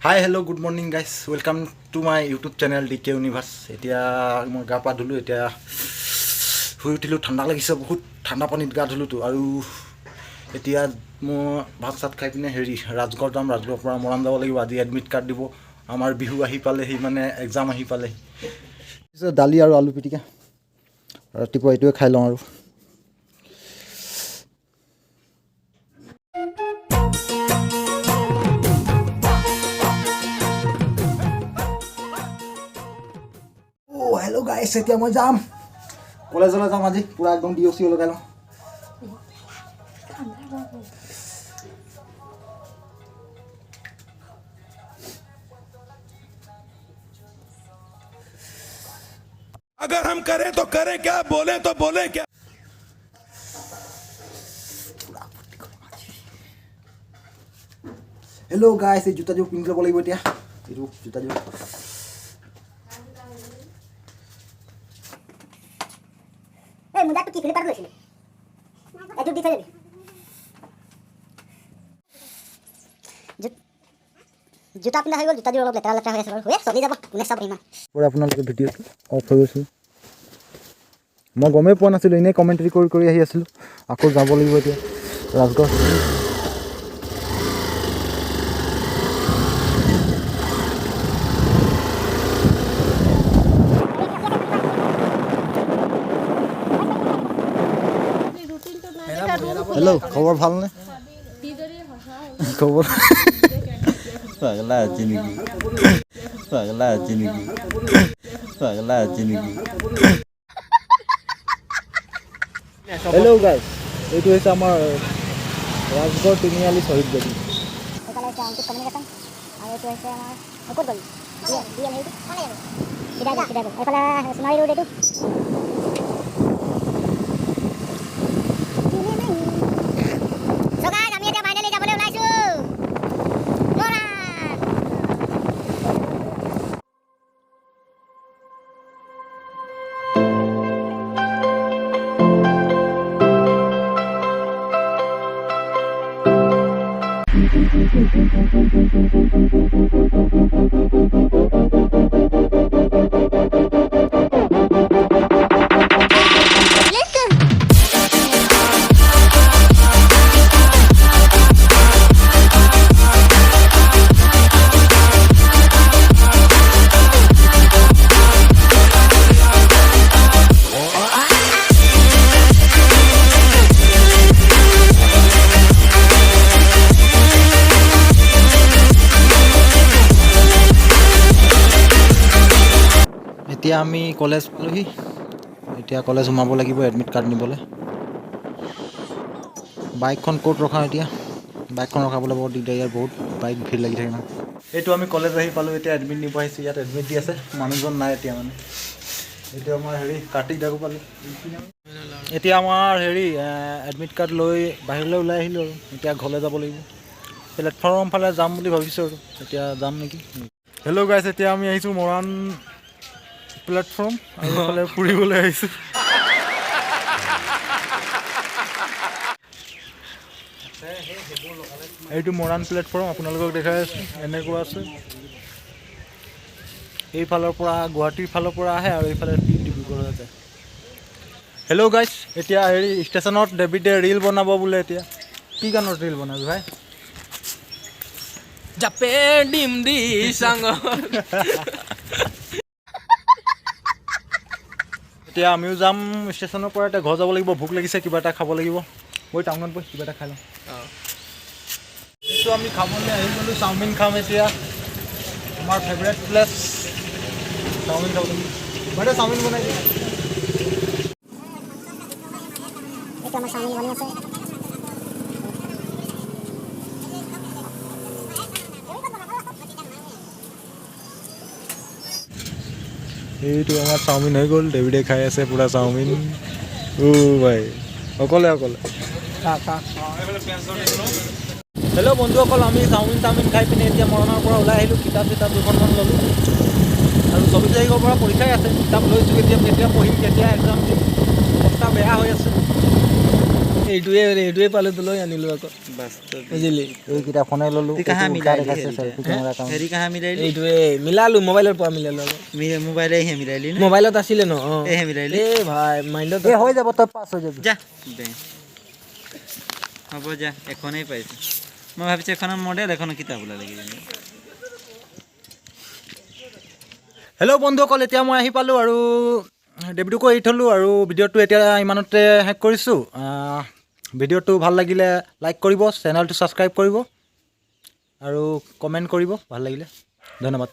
Hi hello' good morning guys welcome to my YouTube channel DK universe. এতিয়া মই গা পা ধুলোঁ, এতিয়া শুই উঠিলোঁ, ঠাণ্ডা লাগিছে বহুত, ঠাণ্ডা পানীত গা ধুলোঁতো। আৰু এতিয়া মই ভাত চাত খাই পিনে ৰাজগড় যাম, ৰাজগড়ৰ পৰা মৰাণ যাব লাগিব। আজি এডমিট কাৰ্ড দিব, আমাৰ বিহু আহি পালেহি, মানে এক্সাম আহি পালেহি। দালি আৰু আলু পিটিকা ৰাতিপুৱা এইটোৱে খাই লওঁ আৰু। হেল্ল' গাইছ, এতিয়া মই যাম কলেজলৈ, যাম আজি পূৰা একদম DOC লগাই লওঁ। अगर हम करें तो करें क्या, बोले तो बोले क्या। হেল্ল' গাইছ, এই জোতাযোৰ পিন্ধি ল'ব লাগিব এতিয়া। এইটো জোতাযোৰ মুদাটো কি ফিলিপাৰত লৈছিলি এইটো দি থৈ যাবি। জোতা পিন্ধা হৈ গ'ল, জোতাযোৰ অলপ লেতেৰা লেতেৰা হৈ আছে বাৰু, চলি যাব, কোনে চাব ইমান। আপোনালোকে ভিডিঅ'টো অফ হৈ গৈছিল, মই গমেই পোৱা নাছিলোঁ, এনেই কমেণ্ট্ৰি কৰি আহি আছিলোঁ। আকৌ যাব লাগিব এতিয়া ৰাজগড়। হেল্ল', খবৰ ভালনে? খবৰ পাগলা আছে নেকি? পাগলা আছে নেকি? পাগলা আছে নেকি? হেল্ল' গাইছ, এইটো হৈছে আমাৰ ৰাজগড় তিনিআলি শ্বহীদ বেদী। এইফালে হৈছে অংকিত কমিউনিকেশ্যন আৰু এইটো হৈছে আমাৰ ক'ত গ'ল এইফালে সোণাৰী ৰোড। এইটো আমি এতিয়া ফাইনেলি যাবলৈ ওলাইছোঁ মৰাণ। এতিয়া আমি কলেজ পালোহি, এতিয়া কলেজ সোমাব লাগিব এডমিট কাৰ্ড নিবলৈ। বাইকখন ক'ত ৰখাওঁ এতিয়া, বাইকখন ৰখাবলৈ বৰ দিগদাৰ, ইয়াত বহুত বাইক ভিৰ লাগি থাকে ন। এইটো আমি কলেজ আহি পালোঁ, এতিয়া এডমিট নিব আহিছোঁ। ইয়াত এডমিট দি আছে, মানুহজন নাই এতিয়া, মানে এইটো আমাৰ কাৰ্তিক দাকো পালোঁ। এতিয়া আমাৰ এডমিট কাৰ্ড লৈ বাহিৰলৈ ওলাই আহিলোঁ আৰু এতিয়া ঘৰলৈ যাব লাগিব। প্লেটফৰ্মৰ ফালে যাম বুলি ভাবিছোঁ আৰু এতিয়া যাম নেকি। হেল্ল' গাইছ, এতিয়া আমি আহিছোঁ মৰাণ প্লেটফৰ্ম, আৰু এইফালে ফুৰিবলৈ আহিছোঁ। এইটো মৰাণ প্লেটফৰ্ম, আপোনালোকক দেখাই আছোঁ, এনেকুৱা আছে। এইফালৰ পৰা গুৱাহাটীৰ ফালৰ পৰা আহে আৰু এইফালে ডিব্ৰুগড় যায়। হেল্ল' গাইছ, এতিয়া ষ্টেচনত ডেভিডে ৰীল বনাব বোলে। এতিয়া কি গানত ৰীল বনাবি ভাই? জাপে ডিম দি চাং। এতিয়া আমিও যাম ষ্টেচনৰ পৰা, এতিয়া ঘৰ যাব লাগিব, ভোক লাগিছে, কিবা এটা খাব লাগিব। গৈ টাউনত গৈ কিবা এটা খাই লওঁ। এইটো আমি খাবলৈ আহি গ'লোঁ, চাওমিন খাম এতিয়া, আমাৰ ফেভৰেট প্লেচ। চাওমিন খাব লাগিব, বাইদেউ চাওমিন বনাই দিওঁ। এইটো আমাৰ চাওমিন বনি আছে। এইটো আমাৰ চাওমিন হৈ গ'ল, ডেভিডে খাই আছে পূৰা চাওমিন। ভাই অকলে হেল্ল' বন্ধুসকল, আমি চাওমিন খাই পিনে এতিয়া মৰাণৰ পৰা ওলাই আহিলোঁ। কিতাপ দুখনমান ল'লোঁ, আৰু 24 তাৰিখৰ পৰা পৰীক্ষাই আছে। কিতাপ লৈছোঁ, এতিয়া কেতিয়া পঢ়িম, কেতিয়া এক্সাম দিম, অৱস্থা বেয়া হৈ আছে। এইটোৱে পালো তো লৈ আনিলো আকৌ বাস্তৱ বুজিলি এইকেইটা ফোনে ল'লোঁ তুই কাহা মিলাই লি চেল্ফি কেমেৰা কাম হেৰি কাহা মিলাই লি এইটোৱে মিলালো মোবাইলৰ পৰা মিলালো আকৌ মোবাইলে হে মিলাইলি না মোবাইলত আছিলে ন এহে মিলাইলি এ ভাই মাইণ্ডত এই হৈ যাব তই পাছ হৈ যাবি যা দে হ'ব যা এখনেই পাইছো মই ভাবিছোঁ এখনৰ মডেল এখনৰ কিতাপ ওলালে কিজানি হেল্ল' বন্ধুসকল এতিয়া মই আহি পালোঁ আৰু ডেবিউটো এৰি থ'লোঁ আৰু ভিডিঅ'টো এতিয়া ইমানতে শেষ কৰিছোঁ ভিডিঅ'টো ভাল লাগিলে লাইক কৰিব চেনেলটো ছাবস্ক্ৰাইব কৰিব আৰু কমেণ্ট কৰিব ভাল লাগিলে ধন্যবাদ